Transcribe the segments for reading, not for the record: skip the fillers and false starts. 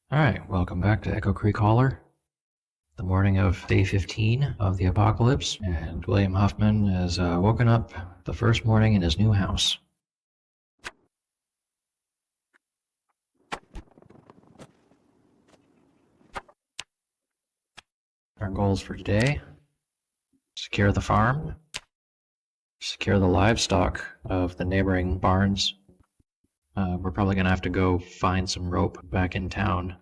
Alright, welcome back to Echo Creek Holler. The morning of day 15 of the apocalypse, and William Huffman has woken up the first morning in his new house. Our goals for today: secure the farm, secure the livestock of the neighboring barns. We're probably going to have to go find some rope back in town.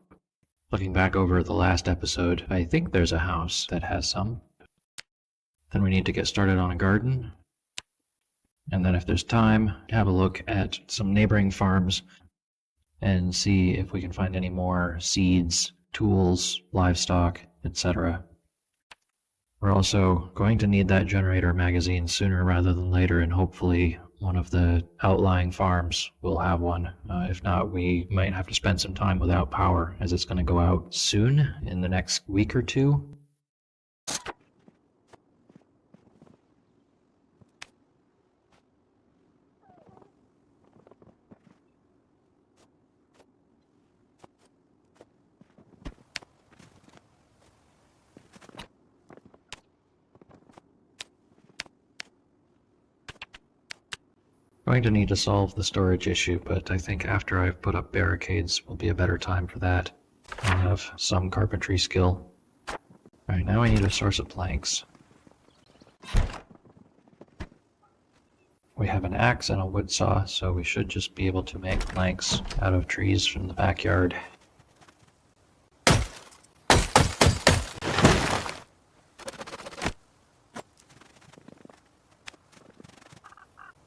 Looking back over the last episode, I think there's a house that has some. Then we need to get started on a garden. And then if there's time, have a look at some neighboring farms and see if we can find any more seeds, tools, livestock, etc. We're also going to need that generator magazine sooner rather than later, and hopefully one of the outlying farms will have one. If not, we might have to spend some time without power, as it's going to go out soon, in the next week or two. Going to need to solve the storage issue, but I think after I've put up barricades will be a better time for that. I have some carpentry skill. Alright, now I need a source of planks. We have an axe and a wood saw, so we should just be able to make planks out of trees from the backyard.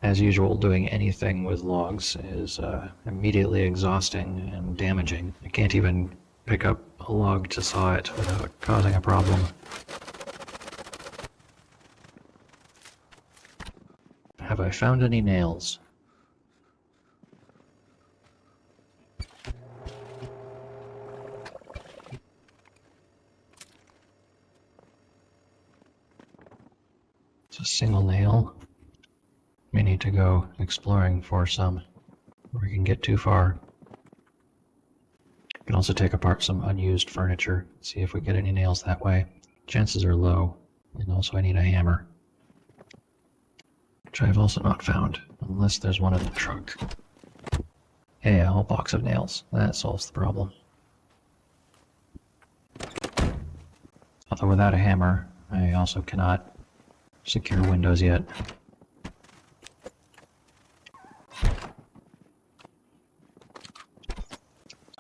As usual, doing anything with logs is immediately exhausting and damaging. I can't even pick up a log to saw it without causing a problem. Have I found any nails? It's a single nail. We need to go exploring for some, where we can get too far. We can also take apart some unused furniture, see if we get any nails that way. Chances are low, and also I need a hammer, which I've also not found, unless there's one in the trunk. Hey, a whole box of nails. That solves the problem. Although without a hammer, I also cannot secure windows yet.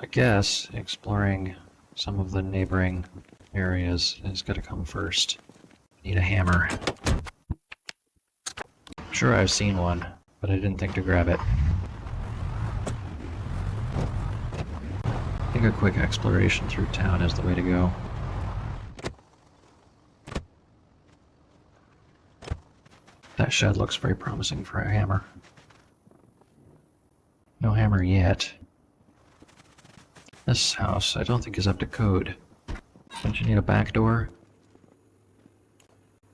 I guess exploring some of the neighboring areas is going to come first. Need a hammer. I'm sure I've seen one, but I didn't think to grab it. I think a quick exploration through town is the way to go. That shed looks very promising for a hammer. No hammer yet. This house, I don't think, is up to code. Don't you need a back door?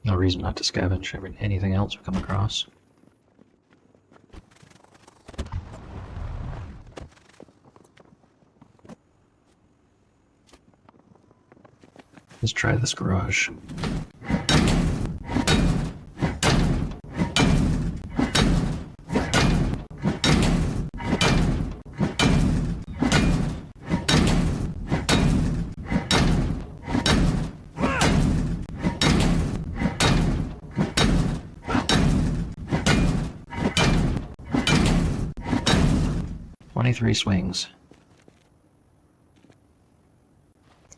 No reason not to scavenge anything else we come across. Let's try this garage. Three swings.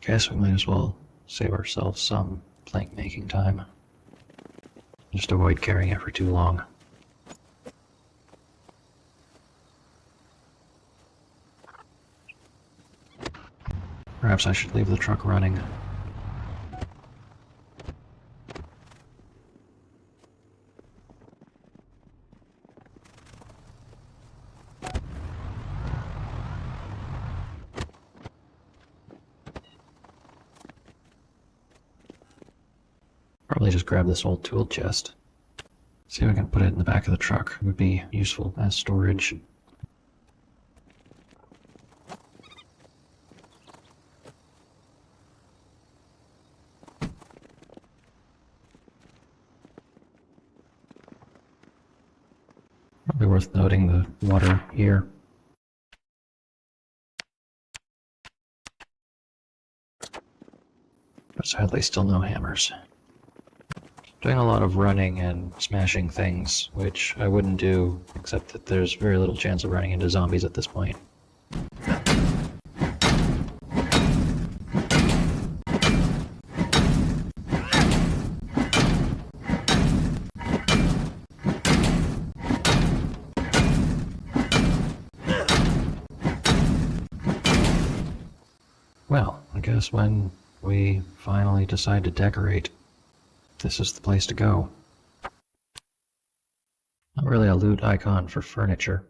Guess we might as well save ourselves some plank making time. Just avoid carrying it for too long. Perhaps I should leave the truck running. Probably just grab this old tool chest. See if I can put it in the back of the truck. It would be useful as storage. worth noting the water here. But sadly, still no hammers. Doing a lot of running and smashing things, which I wouldn't do, except that there's very little chance of running into zombies at this point. Well, I guess when we finally decide to decorate, this is the place to go. Not really a loot icon for furniture.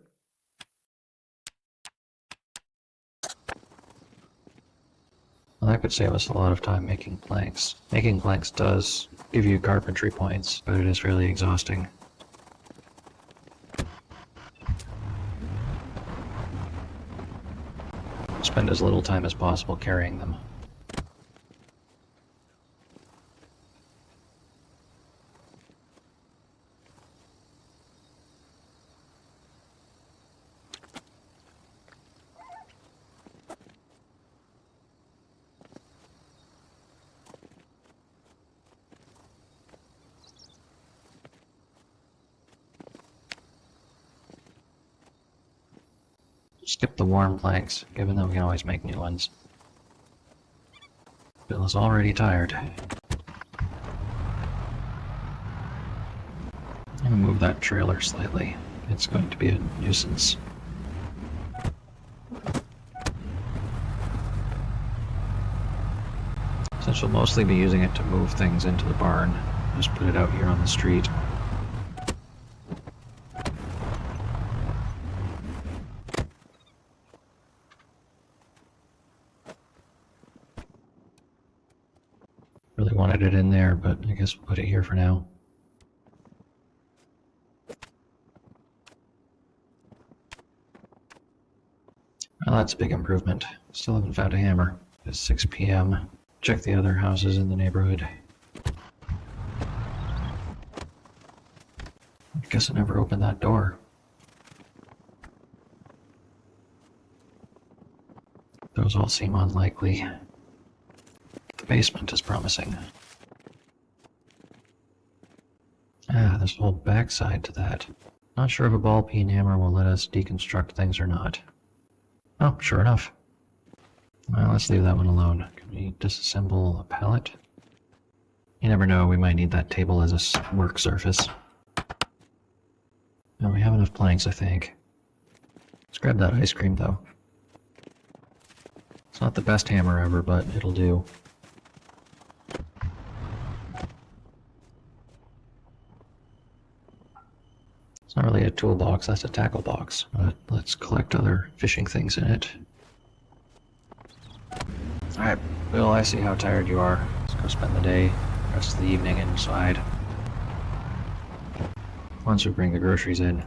Well, that could save us a lot of time making planks. Making planks does give you carpentry points, but it is fairly exhausting. Spend as little time as possible carrying them. Skip the warm planks, given that we can always make new ones. Bill is already tired. I'm gonna move that trailer slightly. It's going to be a nuisance. Since we'll mostly be using it to move things into the barn, just put it out here on the street. Really wanted it in there, but I guess we'll put it here for now. Well, that's a big improvement. Still haven't found a hammer. It's 6 p.m. Check the other houses in the neighborhood. I guess I never opened that door. Those all seem unlikely. The basement is promising. Ah, there's a whole backside to that. Not sure if a ball peen hammer will let us deconstruct things or not. Oh, sure enough. Well, let's leave that one alone. Can we disassemble a pallet? You never know, we might need that table as a work surface. No, we have enough planks, I think. Let's grab that ice cream, though. It's not the best hammer ever, but it'll do. It's not really a toolbox, that's a tackle box. But let's collect other fishing things in it. Alright, Bill, I see how tired you are. Let's go spend the day, rest of the evening inside. Once we bring the groceries in.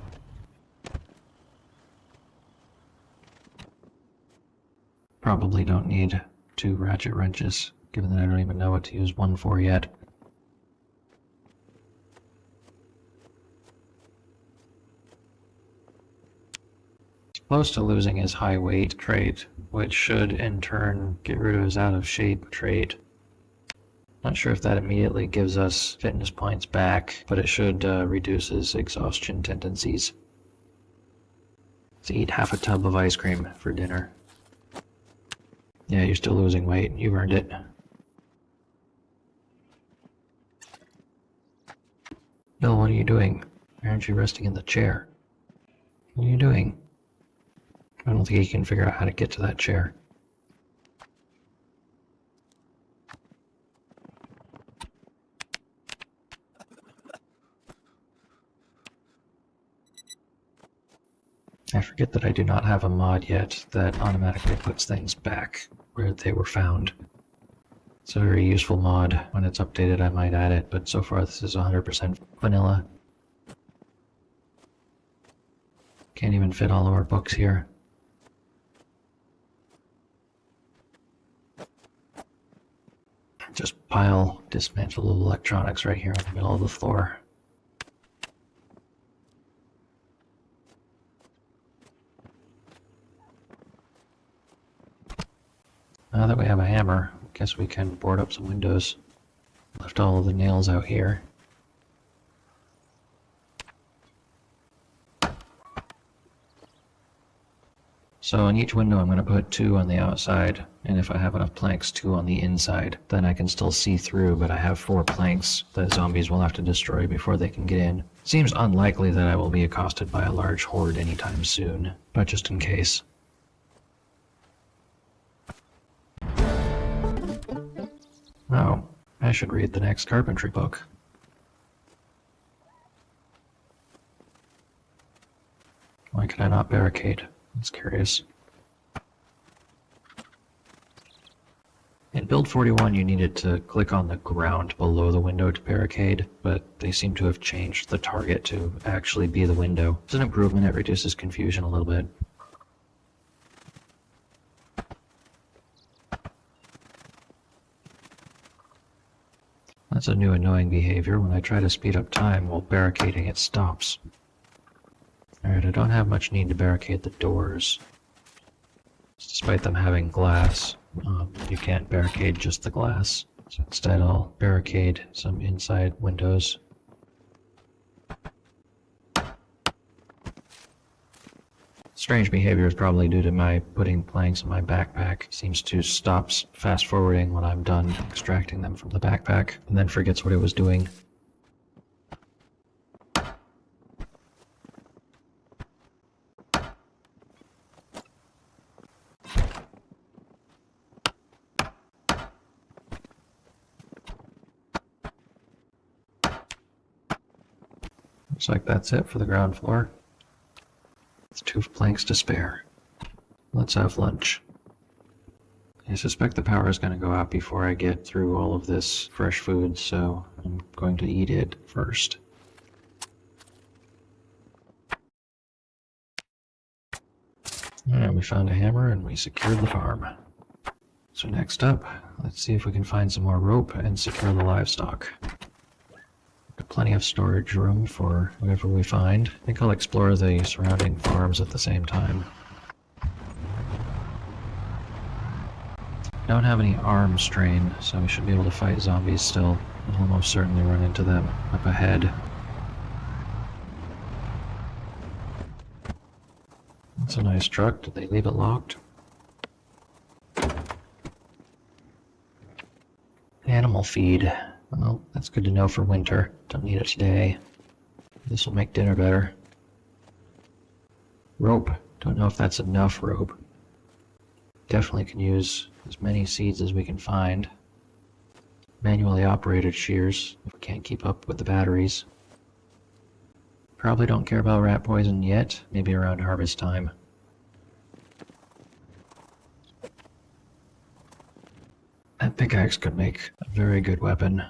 Probably don't need 2 ratchet wrenches, given that I don't even know what to use one for yet. He's close to losing his high weight trait, which should in turn get rid of his out of shape trait. Not sure if that immediately gives us fitness points back, but it should reduce his exhaustion tendencies. Let's eat half a tub of ice cream for dinner. Yeah, you're still losing weight. You've earned it. Bill, what are you doing? Why aren't you resting in the chair? What are you doing? I don't think he can figure out how to get to that chair. I forget that I do not have a mod yet that automatically puts things back where they were found. It's a very useful mod. When it's updated, I might add it, but so far this is 100% vanilla. Can't even fit all of our books here. Just pile dismantled electronics right here in the middle of the floor. Now that we have a hammer, I guess we can board up some windows. Left all of the nails out here. So in each window I'm going to put 2 on the outside, and if I have enough planks, 2 on the inside. Then I can still see through, but I have 4 planks that zombies will have to destroy before they can get in. Seems unlikely that I will be accosted by a large horde anytime soon, but just in case. Oh, I should read the next carpentry book. Why can I not barricade? That's curious. In build 41 you needed to click on the ground below the window to barricade, but they seem to have changed the target to actually be the window. It's an improvement, it reduces confusion a little bit. That's a new annoying behavior. When I try to speed up time while barricading, it stops. Alright, I don't have much need to barricade the doors. Despite them having glass, you can't barricade just the glass. So instead I'll barricade some inside windows. Strange behavior is probably due to my putting planks in my backpack. Seems to stop fast forwarding when I'm done extracting them from the backpack, and then forgets what it was doing. Looks like that's it for the ground floor. It's 2 planks to spare. Let's have lunch. I suspect the power is going to go out before I get through all of this fresh food, so I'm going to eat it first. Alright, we found a hammer and we secured the farm. So next up, let's see if we can find some more rope and secure the livestock. Plenty of storage room for whatever we find. I think I'll explore the surrounding farms at the same time. I don't have any arm strain, so we should be able to fight zombies still. I'll almost certainly run into them up ahead. That's a nice truck. Did they leave it locked? Animal feed. Well, that's good to know for winter. Don't need it today. This will make dinner better. Rope. Don't know if that's enough rope. Definitely can use as many seeds as we can find. Manually operated shears, if we can't keep up with the batteries. Probably don't care about rat poison yet, maybe around harvest time. That pickaxe could make a very good weapon.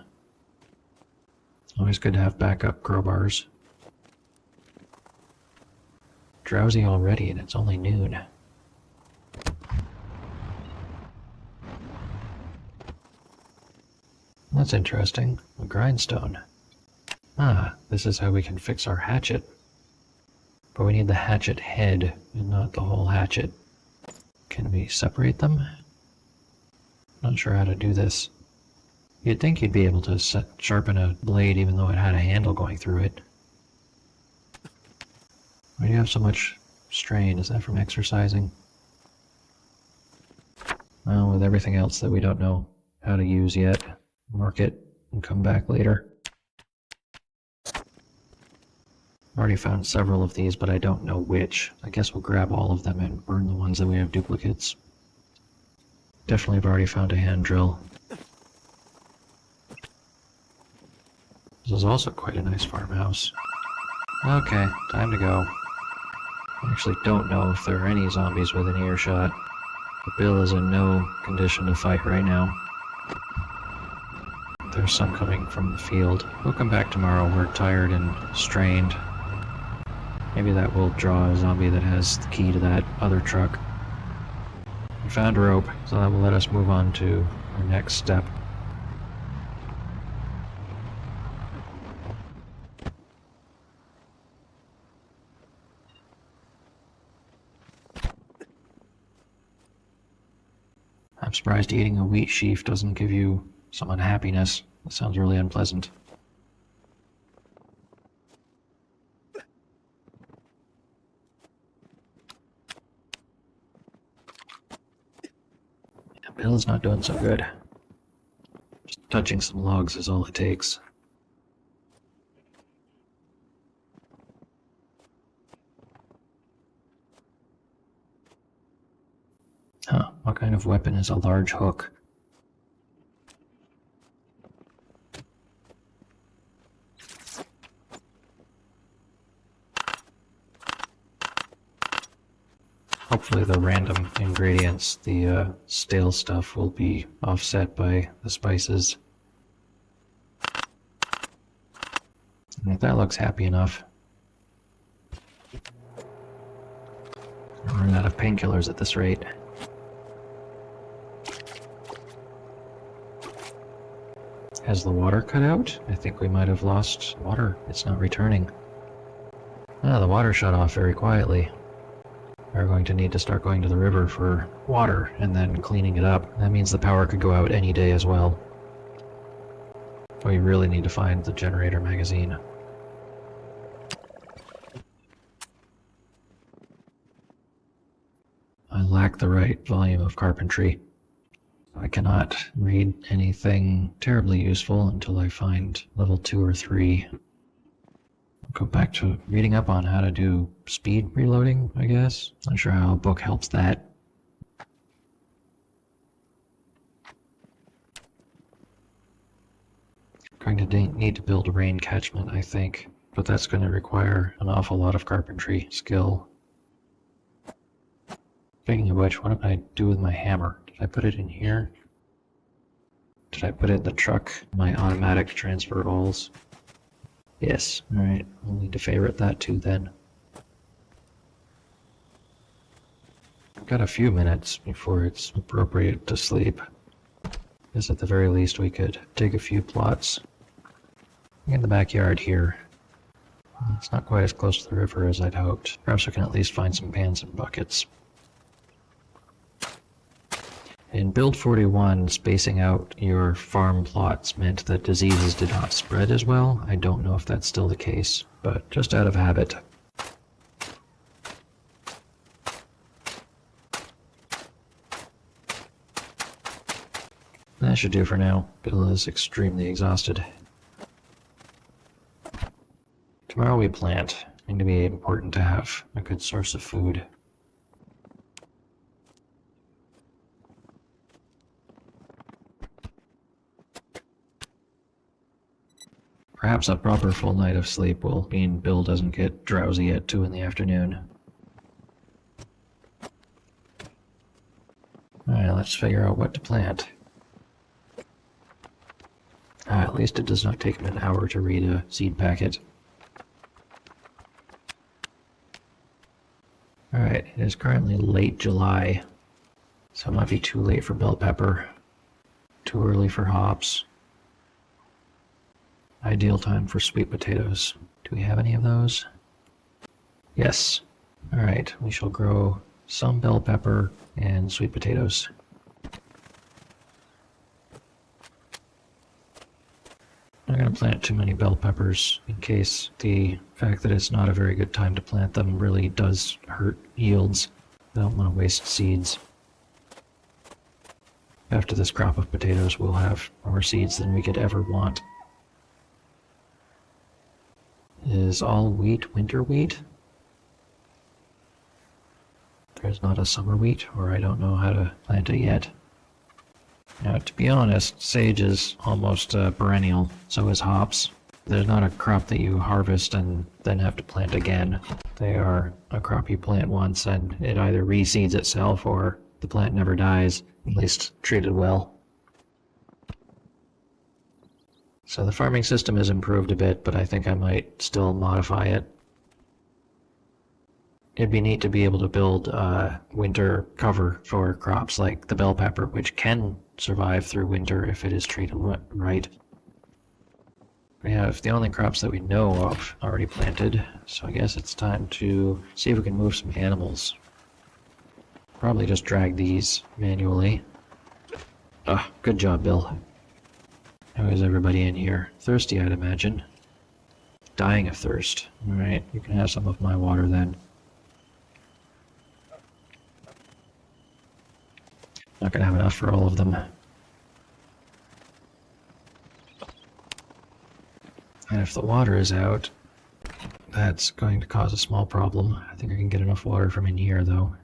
Always good to have backup crowbars. Drowsy already, and it's only noon. That's interesting. A grindstone. Ah, this is how we can fix our hatchet. But we need the hatchet head, and not the whole hatchet. Can we separate them? Not sure how to do this. You'd think you'd be able to sharpen a blade even though it had a handle going through it. Why do you have so much strain? Is that from exercising? Well, with everything else that we don't know how to use yet, mark it and come back later. I've already found several of these, but I don't know which. I guess we'll grab all of them and burn the ones that we have duplicates. Definitely have already found a hand drill. This is also quite a nice farmhouse. Okay, time to go. I actually don't know if there are any zombies within earshot, but Bill is in no condition to fight right now. There's some coming from the field. We'll come back tomorrow. We're tired and strained. Maybe that will draw a zombie that has the key to that other truck. We found a rope, so that will let us move on to our next step. I'm surprised eating a wheat sheaf doesn't give you some unhappiness. That sounds really unpleasant. Yeah, Bill's not doing so good. Just touching some logs is all it takes. Huh, what kind of weapon is a large hook? Hopefully the random ingredients, the stale stuff, will be offset by the spices. And that looks happy enough. I'll run out of painkillers at this rate. Has the water cut out? I think we might have lost water. It's not returning. Ah, the water shut off very quietly. We're going to need to start going to the river for water and then cleaning it up. That means the power could go out any day as well. We really need to find the generator magazine. I lack the right volume of carpentry. I cannot read anything terribly useful until I find level 2 or 3. Go back to reading up on how to do speed reloading, I guess. Not sure how a book helps that. Going to need to build a rain catchment, I think, but that's going to require an awful lot of carpentry skill. Speaking of which, what did I do with my hammer? Did I put it in here? Did I put it in the truck? My automatic transfer alls? Yes, alright, we'll need to favorite that too then. I've got a few minutes before it's appropriate to sleep. Guess at the very least we could dig a few plots in the backyard here. It's not quite as close to the river as I'd hoped. Perhaps we can at least find some pans and buckets. In Build 41, spacing out your farm plots meant that diseases did not spread as well. I don't know if that's still the case, but just out of habit. That should do for now. Bill is extremely exhausted. Tomorrow we plant. It's going to be important to have a good source of food. Perhaps a proper full night of sleep will mean Bill doesn't get drowsy at 2 in the afternoon. Alright, let's figure out what to plant. At least it does not take him an hour to read a seed packet. Alright, it is currently late July, so it might be too late for bell pepper, too early for hops. Ideal time for sweet potatoes. Do we have any of those? Yes. Alright, we shall grow some bell pepper and sweet potatoes. I'm not going to plant too many bell peppers in case the fact that it's not a very good time to plant them really does hurt yields. I don't want to waste seeds. After this crop of potatoes, we'll have more seeds than we could ever want. Is all wheat winter wheat? There's not a summer wheat, or I don't know how to plant it yet. Now, to be honest, sage is almost perennial, so is hops. There's not a crop that you harvest and then have to plant again. They are a crop you plant once and it either reseeds itself or the plant never dies, at least treated well. So the farming system has improved a bit, but I think I might still modify it. It'd be neat to be able to build winter cover for crops like the bell pepper, which can survive through winter if it is treated right. We have the only crops that we know of already planted, so I guess it's time to see if we can move some animals. Probably just drag these manually. Ah, good job, Bill. How is everybody in here? Thirsty, I'd imagine. Dying of thirst. Alright, you can have some of my water then. Not gonna have enough for all of them. And if the water is out, that's going to cause a small problem. I think I can get enough water from in here, though.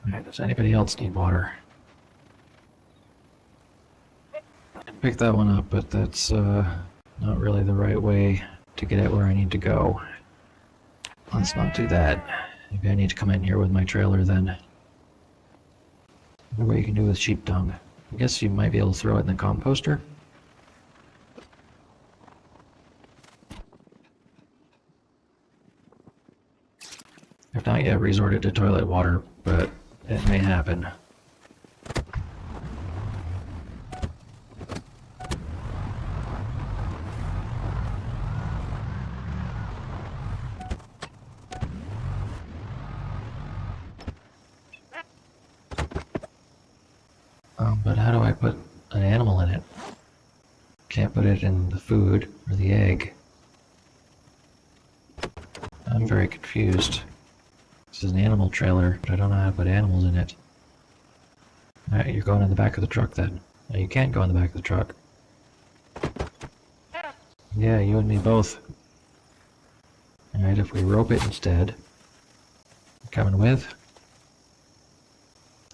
Alright, does anybody else need water? I can pick that one up, but that's not really the right way to get it where I need to go. Let's not do that. Maybe I need to come in here with my trailer then. What you can do with sheep dung. I guess you might be able to throw it in the composter. I've not yet resorted to toilet water, but it may happen. But how do I put an animal in it? Can't put it in the food or the egg. I'm very confused. This is an animal trailer, but I don't know how to put animals in it. Alright, you're going in the back of the truck then. No, you can't go in the back of the truck. Yeah, you and me both. Alright, if we rope it instead. You coming with?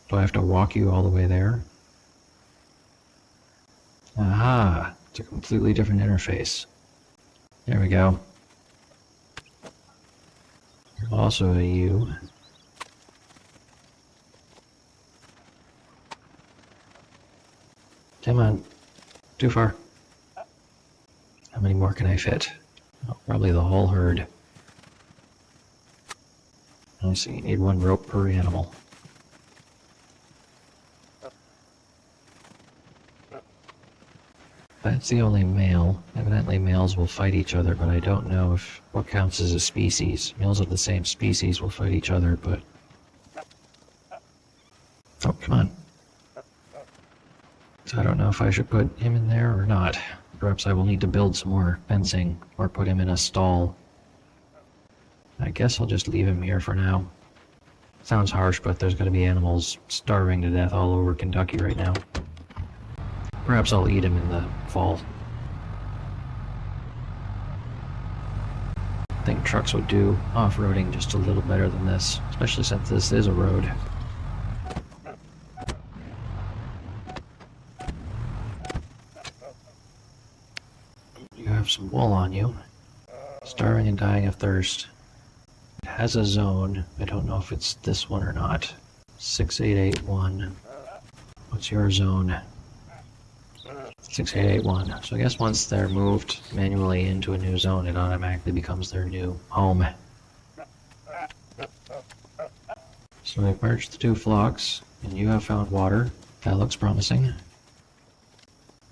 Do I have to walk you all the way there? Aha! It's a completely different interface. There we go. You're also a U. Come on. Too far. How many more can I fit? Oh, probably the whole herd. I see, you need one rope per animal. That's the only male. Evidently males will fight each other, but I don't know if what counts as a species. Males of the same species will fight each other, but... Oh, come on. So I don't know if I should put him in there or not. Perhaps I will need to build some more fencing, or put him in a stall. I guess I'll just leave him here for now. Sounds harsh, but there's gonna be animals starving to death all over Kentucky right now. Perhaps I'll eat him in the fall. I think trucks would do off-roading just a little better than this, especially since this is a road. You have some wool on you. Starving and dying of thirst. It has a zone. I don't know if it's this one or not. 6881. What's your zone? 6881. So I guess once they're moved manually into a new zone, it automatically becomes their new home. So I've merged the two flocks, and you have found water. That looks promising.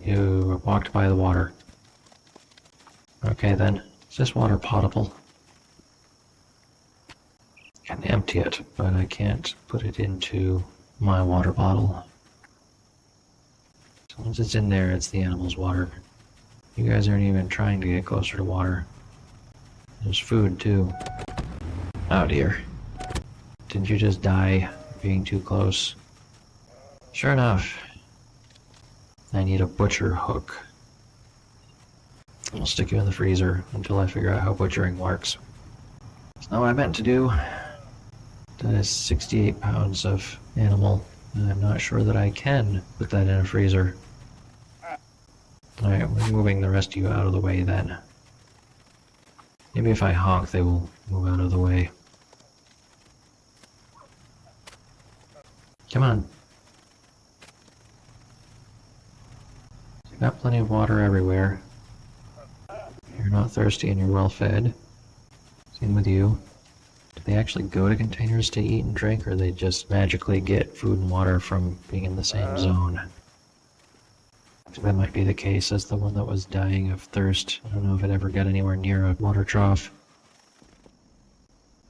You walked by the water. Okay then, is this water potable? I can empty it, but I can't put it into my water bottle. So once it's in there, it's the animal's water. You guys aren't even trying to get closer to water. There's food too. Oh dear. Didn't you just die being too close? Sure enough. I need a butcher hook. I'll stick you in the freezer until I figure out how butchering works. That's not what I meant to do. That is 68 pounds of animal, and I'm not sure that I can put that in a freezer. Alright, we're moving the rest of you out of the way then. Maybe if I honk, they will move out of the way. Come on. You've got plenty of water everywhere. You're not thirsty and you're well fed. Same with you. Do they actually go to containers to eat and drink, or they just magically get food and water from being in the same zone? That might be the case. As the one that was dying of thirst. I don't know if it ever got anywhere near a water trough.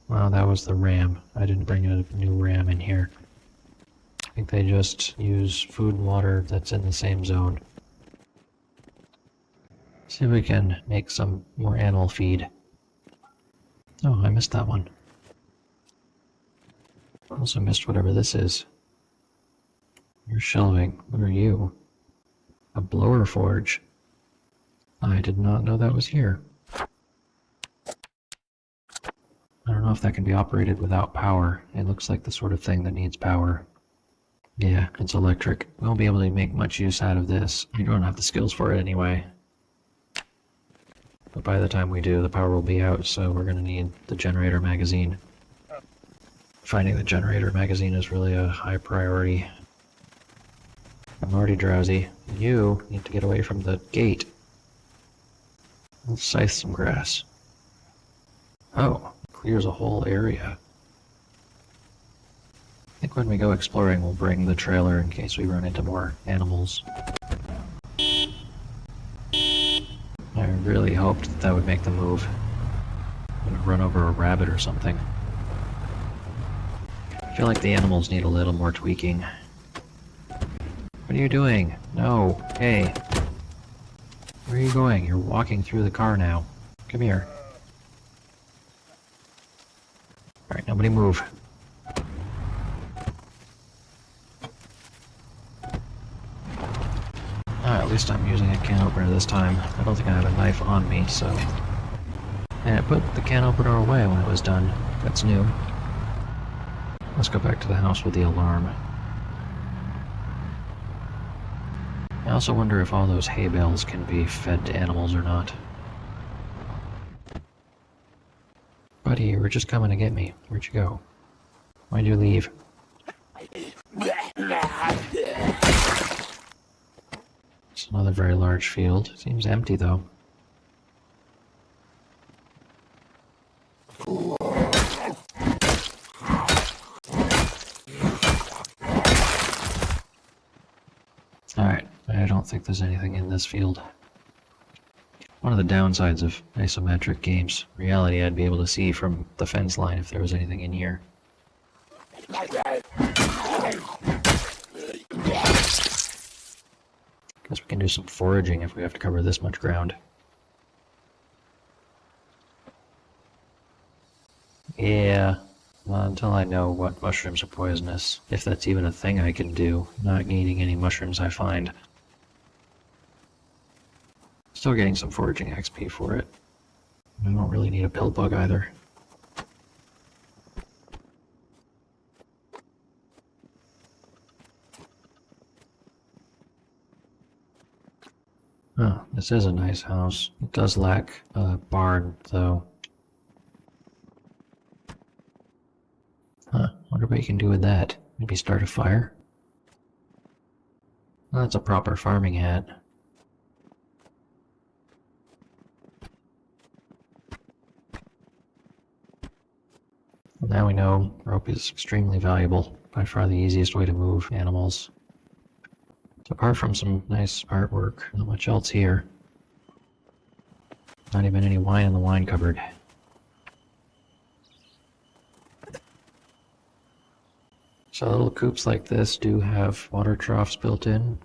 Well, that was the RAM. I didn't bring a new RAM in here. I think they just use food and water that's in the same zone. See if we can make some more animal feed. Oh, I missed that one. I also missed whatever this is. You're shelving. What are you? A blower forge. I did not know that was here. I don't know if that can be operated without power. It looks like the sort of thing that needs power. Yeah, it's electric. We won't be able to make much use out of this. We don't have the skills for it anyway. But by the time we do, the power will be out, so we're going to need the generator magazine. Finding the generator magazine is really a high priority. I'm already drowsy. You need to get away from the gate. Let's scythe some grass. Oh, clears a whole area. I think when we go exploring, we'll bring the trailer in case we run into more animals. I really hoped that, that would make the move. I'm gonna run over a rabbit or something. I feel like the animals need a little more tweaking. What are you doing? No. Hey. Where are you going? You're walking through the car now. Come here. Alright, nobody move. At least I'm using a can opener this time. I don't think I have a knife on me, so... And I put the can opener away when it was done. That's new. Let's go back to the house with the alarm. I also wonder if all those hay bales can be fed to animals or not. Buddy, you were just coming to get me. Where'd you go? Why'd you leave? It's another very large field. Seems empty, though. Alright, I don't think there's anything in this field. One of the downsides of isometric games. In reality, I'd be able to see from the fence line if there was anything in here. Guess we can do some foraging if we have to cover this much ground. Yeah, well, until I know what mushrooms are poisonous, if that's even a thing I can do, not eating any mushrooms I find. Still getting some foraging XP for it. I don't really need a pill bug either. Oh, this is a nice house. It does lack a barn, though. Huh, wonder what you can do with that. Maybe start a fire? Well, that's a proper farming hat. Well, now we know rope is extremely valuable. By far the easiest way to move animals. So apart from some nice artwork, not much else here. Not even any wine in the wine cupboard. So little coops like this do have water troughs built in.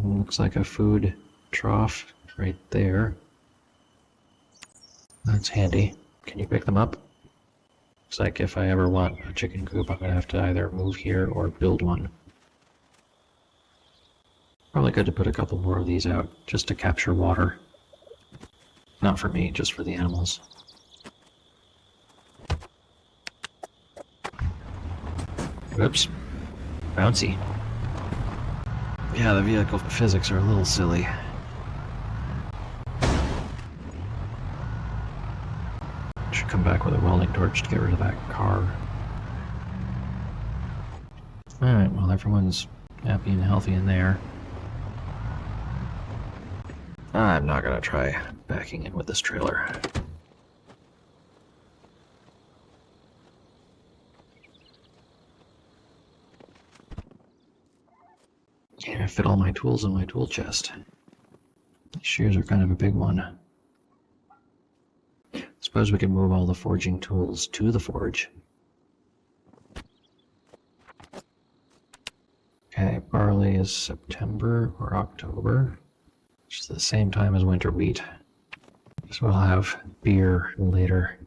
Looks like a food trough right there. That's handy. Can you pick them up? Looks like if I ever want a chicken coop, I'm gonna have to either move here or build one. Probably good to put a couple more of these out, just to capture water. Not for me, just for the animals. Whoops. Bouncy. Yeah, the vehicle physics are a little silly. Should come back with a welding torch to get rid of that car. Alright, well everyone's happy and healthy in there. I'm not gonna try backing in with this trailer. Can't even fit all my tools in my tool chest. These shears are kind of a big one. Suppose suppose we can move all the forging tools to the forge. Okay, barley is September or October, which is the same time as winter wheat. So we'll have beer later.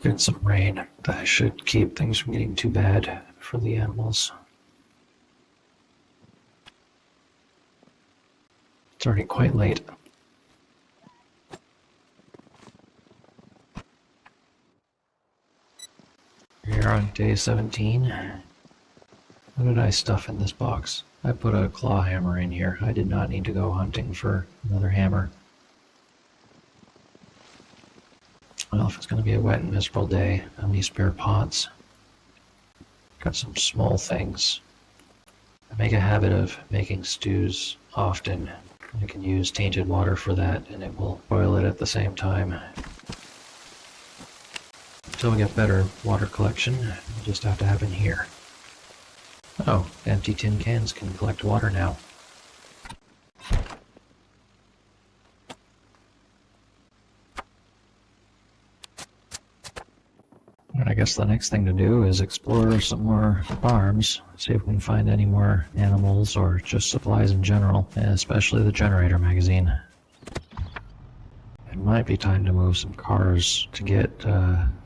Get some rain. That should keep things from getting too bad for the animals. It's already quite late. We're on day 17. What did I stuff in this box? I put a claw hammer in here. I did not need to go hunting for another hammer. Well, if it's going to be a wet and miserable day, how many spare pots? Got some small things. I make a habit of making stews often. I can use tainted water for that, and it will boil it at the same time. Until we get better water collection, we'll just have to have in here. Oh, empty tin cans can collect water now. And I guess the next thing to do is explore some more farms, see if we can find any more animals or just supplies in general, especially the generator magazine. It might be time to move some cars to get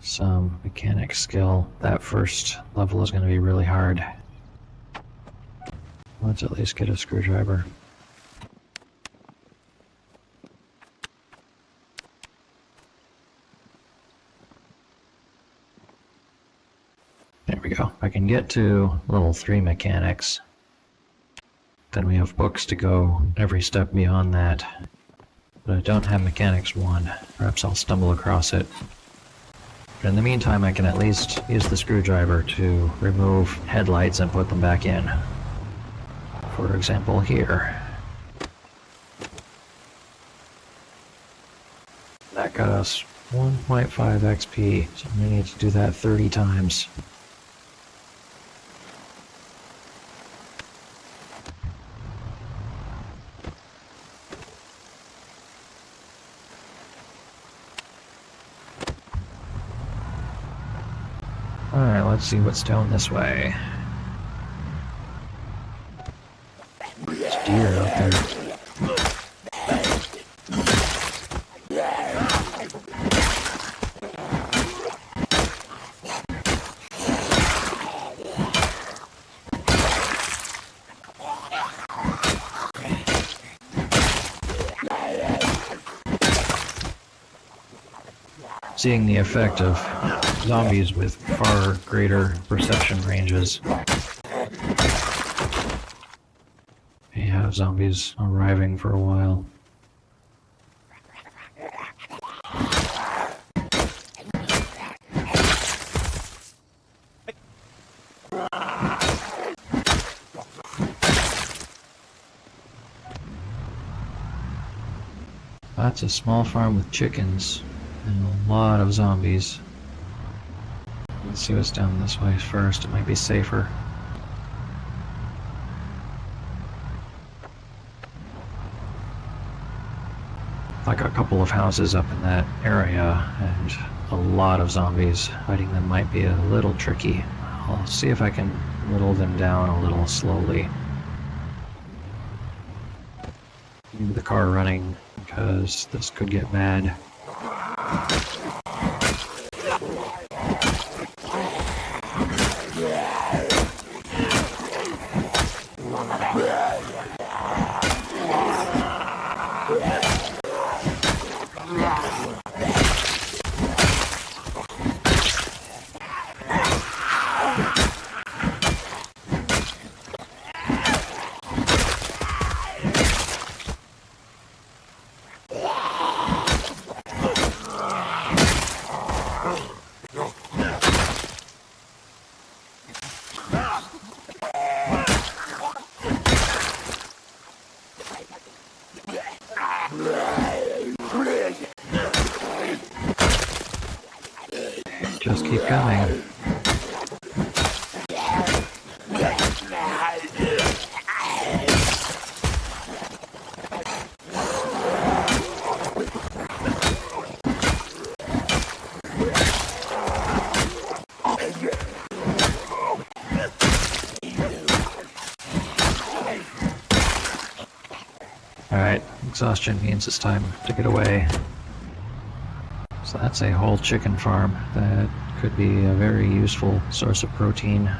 some mechanic skill. That first level is going to be really hard. Let's at least get a screwdriver. There we go. I can get to level 3 mechanics. Then we have books to go every step beyond that. But I don't have mechanics 1. Perhaps I'll stumble across it. But in the meantime, I can at least use the screwdriver to remove headlights and put them back in. For example, here. That got us 1.5 XP, so we need to do that 30 times. Alright, let's see what's down this way. There's deer out there. Seeing the effect of zombies with far greater perception ranges. We have zombies arriving for a while. That's a small farm with chickens and a lot of zombies. Let's see what's down this way first. It might be safer. Like a couple of houses up in that area and a lot of zombies. Fighting them might be a little tricky. I'll see if I can whittle them down a little slowly. Leave the car running because this could get bad. keep coming. Alright, exhaustion means it's time to get away. So that's a whole chicken farm. That could be a very useful source of protein.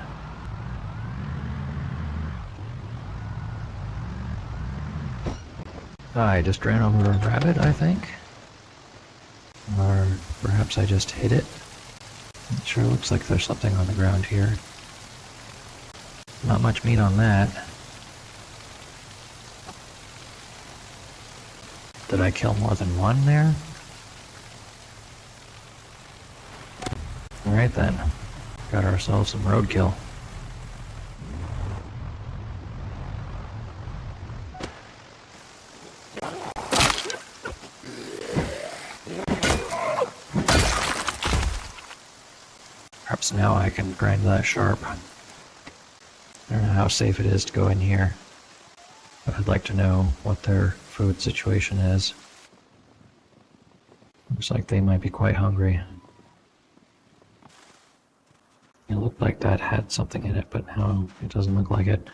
I just ran over a rabbit, I think. Or perhaps I just hit it. It sure looks like there's something on the ground here. Not much meat on that. Did I kill more than one there? Alright then. Got ourselves some roadkill. Perhaps now I can grind that sharp. I don't know how safe it is to go in here, but I'd like to know what their food situation is. Looks like they might be quite hungry. It looked like that had something in it, but now it doesn't look like it.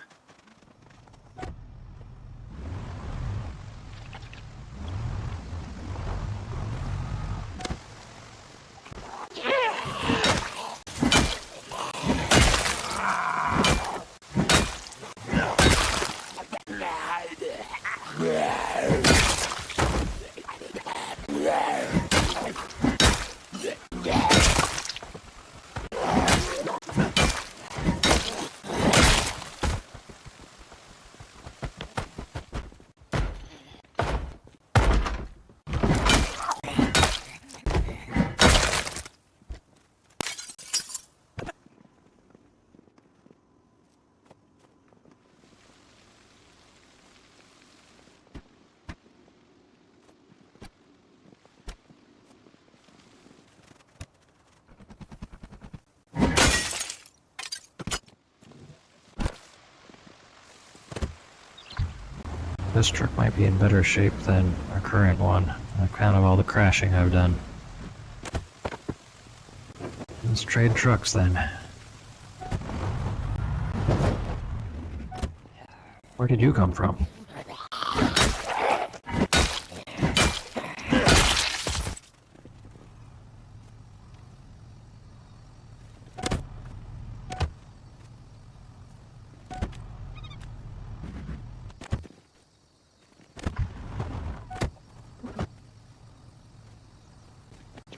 This truck might be in better shape than our current one, on account of all the crashing I've done. Let's trade trucks then. Where did you come from?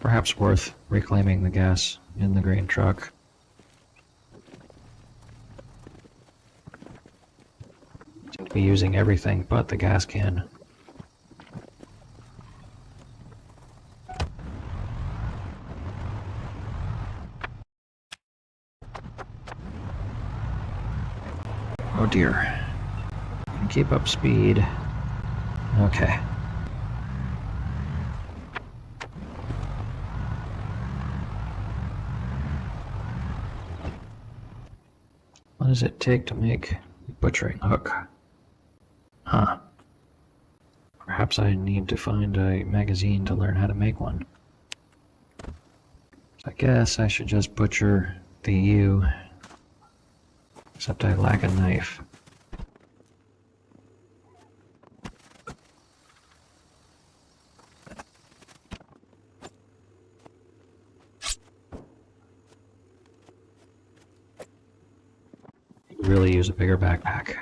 Perhaps worth reclaiming the gas in the green truck. Seem to be using everything but the gas can. Oh dear. Can keep up speed. Okay. What does it take to make a butchering hook? Huh. Perhaps I need to find a magazine to learn how to make one. I guess I should just butcher the U. Except I lack a knife. Really use a bigger backpack.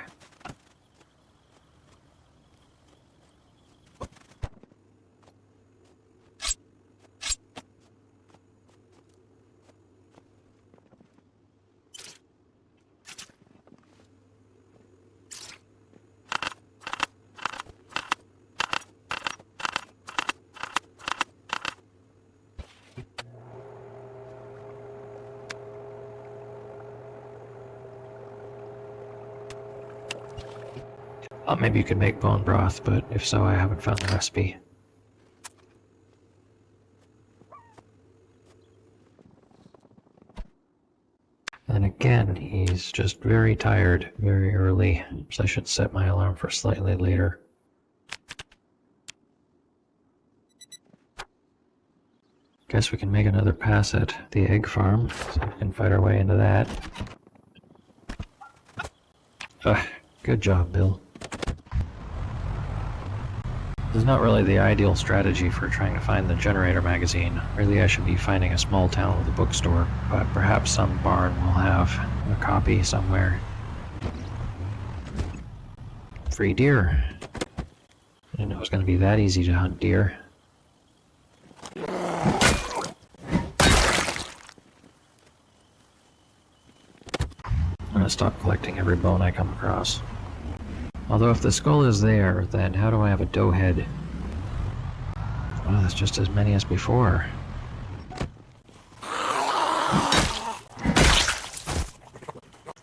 Maybe you could make bone broth, but if so, I haven't found the recipe. And again, he's just very tired very early, so I should set my alarm for slightly later. Guess we can make another pass at the egg farm, so we can fight our way into that. Good job, Bill. This is not really the ideal strategy for trying to find the generator magazine. Really, I should be finding a small town with a bookstore, but perhaps some barn will have a copy somewhere. Free deer. I didn't know it was going to be that easy to hunt deer. I'm going to stop collecting every bone I come across. Although if the skull is there, then how do I have a doe head? Well, that's just as many as before.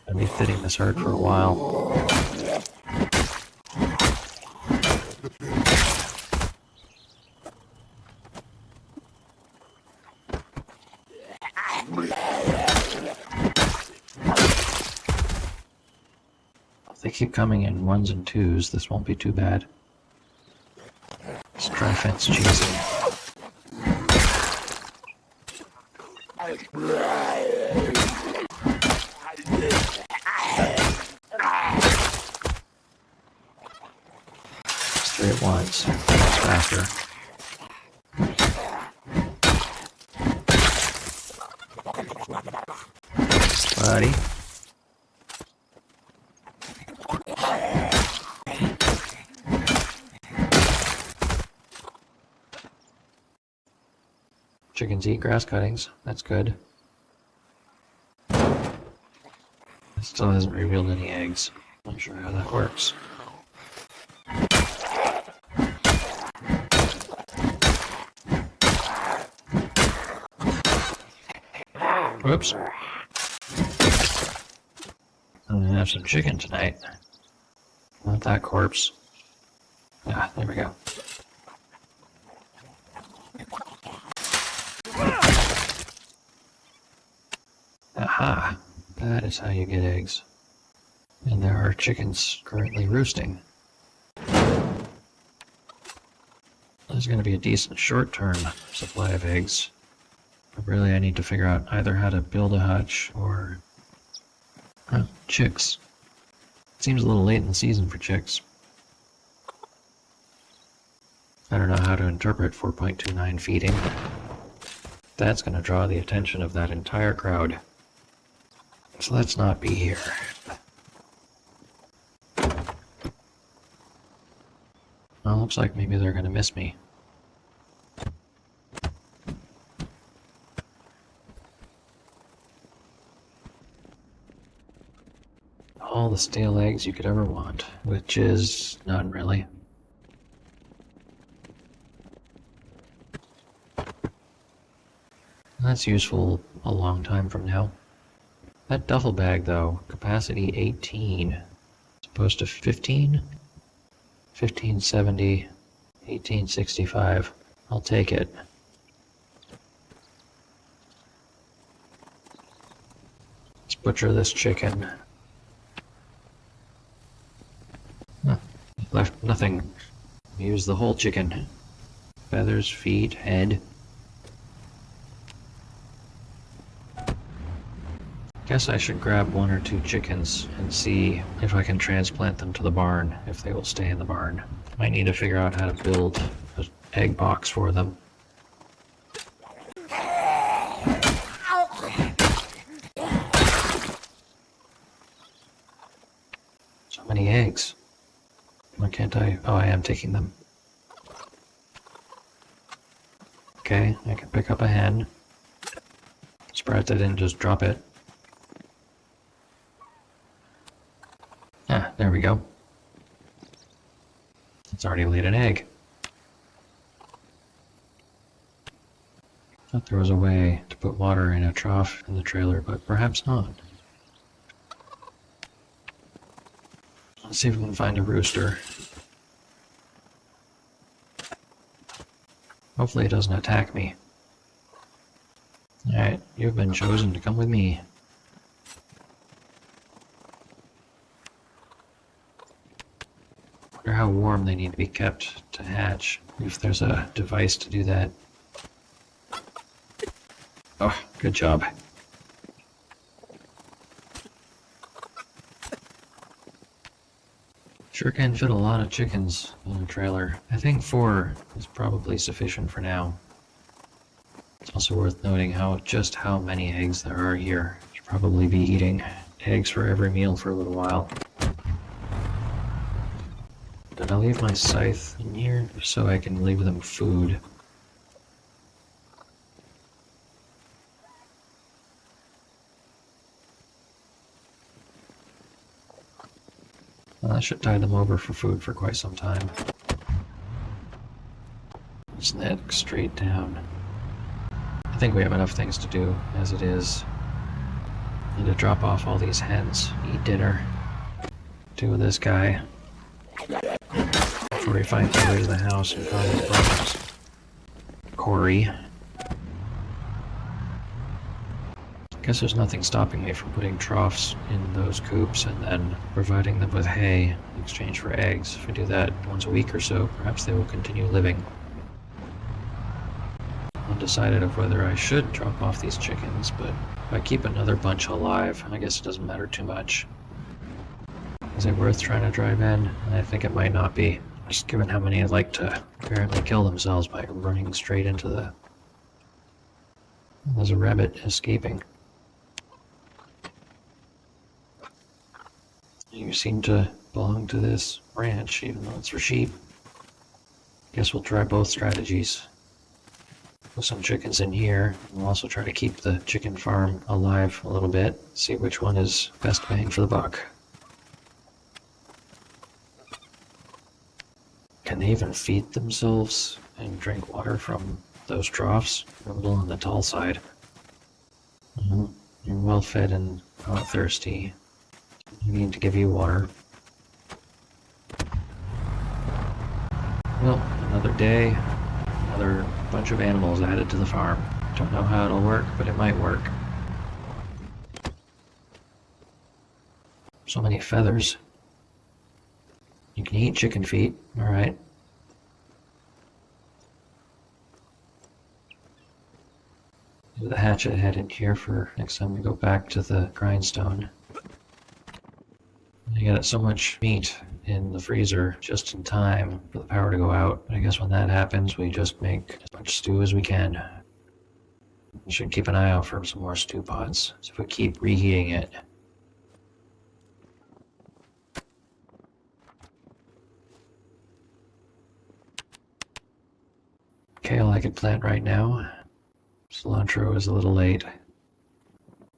I'll be fitting this herd for a while. If they keep coming in ones and twos, this won't be too bad. Let's try fence cheesing. It's 3 at once. That's faster. Buddy. Chickens eat grass cuttings. That's good. It still hasn't revealed any eggs. Not sure how that works. Whoops. I'm gonna have some chicken tonight. Not that corpse. Ah, there we go. Aha! That is how you get eggs. And there are chickens currently roosting. There's going to be a decent short-term supply of eggs. But really I need to figure out either how to build a hutch or... chicks. It seems a little late in the season for chicks. I don't know how to interpret 4.29 feeding. That's going to draw the attention of that entire crowd. So let's not be here. Well, looks like maybe they're going to miss me. All the stale eggs you could ever want, which is none really. That's useful a long time from now. That duffel bag, though, capacity 18, as opposed to 15? 1570, 1865. I'll take it. Let's butcher this chicken. Huh, left nothing. Use the whole chicken. Feathers, feet, head. Guess I should grab 1 or 2 chickens and see if I can transplant them to the barn, if they will stay in the barn. Might need to figure out how to build an egg box for them. So many eggs. Why can't I? Oh, I am taking them. Okay, I can pick up a hen. Surprised I didn't just drop it. Ah, there we go. It's already laid an egg. Thought there was a way to put water in a trough in the trailer, but perhaps not. Let's see if we can find a rooster. Hopefully it doesn't attack me. Alright, you've been chosen to come with me. how warm they need to be kept to hatch, if there's a device to do that. Oh, good job. Sure can fit a lot of chickens in a trailer. I think 4 is probably sufficient for now. It's also worth noting just how many eggs there are here. Should probably be eating eggs for every meal for a little while. Did I leave my scythe in here so I can leave them food? Well, that should tide them over for food for quite some time. Snag straight down. I think we have enough things to do as it is. Need to drop off all these hens, eat dinner, do with this guy before he finds his way to the house and causes problems. Corey. Guess there's nothing stopping me from putting troughs in those coops and then providing them with hay in exchange for eggs. If I do that once a week or so, perhaps they will continue living. Undecided of whether I should drop off these chickens, but if I keep another bunch alive, I guess it doesn't matter too much. Is it worth trying to drive in? I think it might not be, just given how many I'd like to apparently kill themselves by running straight into the... There's a rabbit escaping. You seem to belong to this ranch, even though it's for sheep. Guess we'll try both strategies. Put some chickens in here. We'll also try to keep the chicken farm alive a little bit. See which one is best bang for the buck. Can they even feed themselves and drink water from those troughs? They're a little on the tall side. You're well fed and not thirsty. I need to give you water. Well, another day, another bunch of animals added to the farm. Don't know how it'll work, but it might work. So many feathers. You can eat chicken feet, alright. Leave the hatchet head in here for next time we go back to the grindstone. You got so much meat in the freezer just in time for the power to go out. I guess when that happens, we just make as much stew as we can. We should keep an eye out for some more stew pots. So if we keep reheating it. Kale I could plant right now. Cilantro is a little late.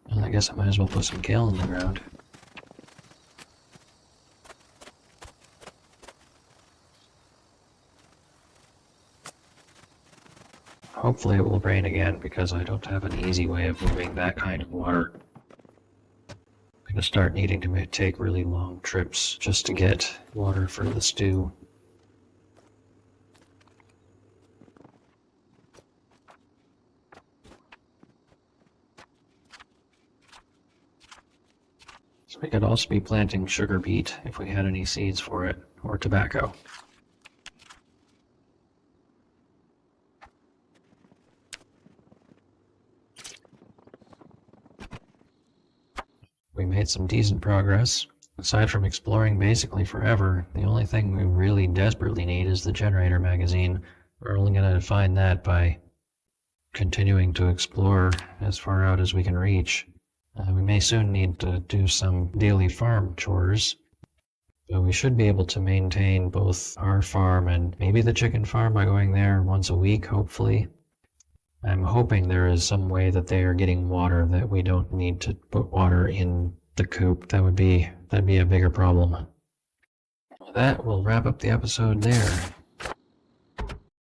Well, I guess I might as well put some kale in the ground. Hopefully it will rain again, because I don't have an easy way of moving that kind of water. I'm going to start needing to take really long trips just to get water for the stew. So we could also be planting sugar beet if we had any seeds for it, or tobacco. We made some decent progress. Aside from exploring basically forever, the only thing we really desperately need is the generator magazine. We're only going to find that by continuing to explore as far out as we can reach. We may soon need to do some daily farm chores, but we should be able to maintain both our farm and maybe the chicken farm by going there once a week, hopefully. I'm hoping there is some way that they are getting water, that we don't need to put water in the coop. That'd be a bigger problem. With that, we'll wrap up the episode there.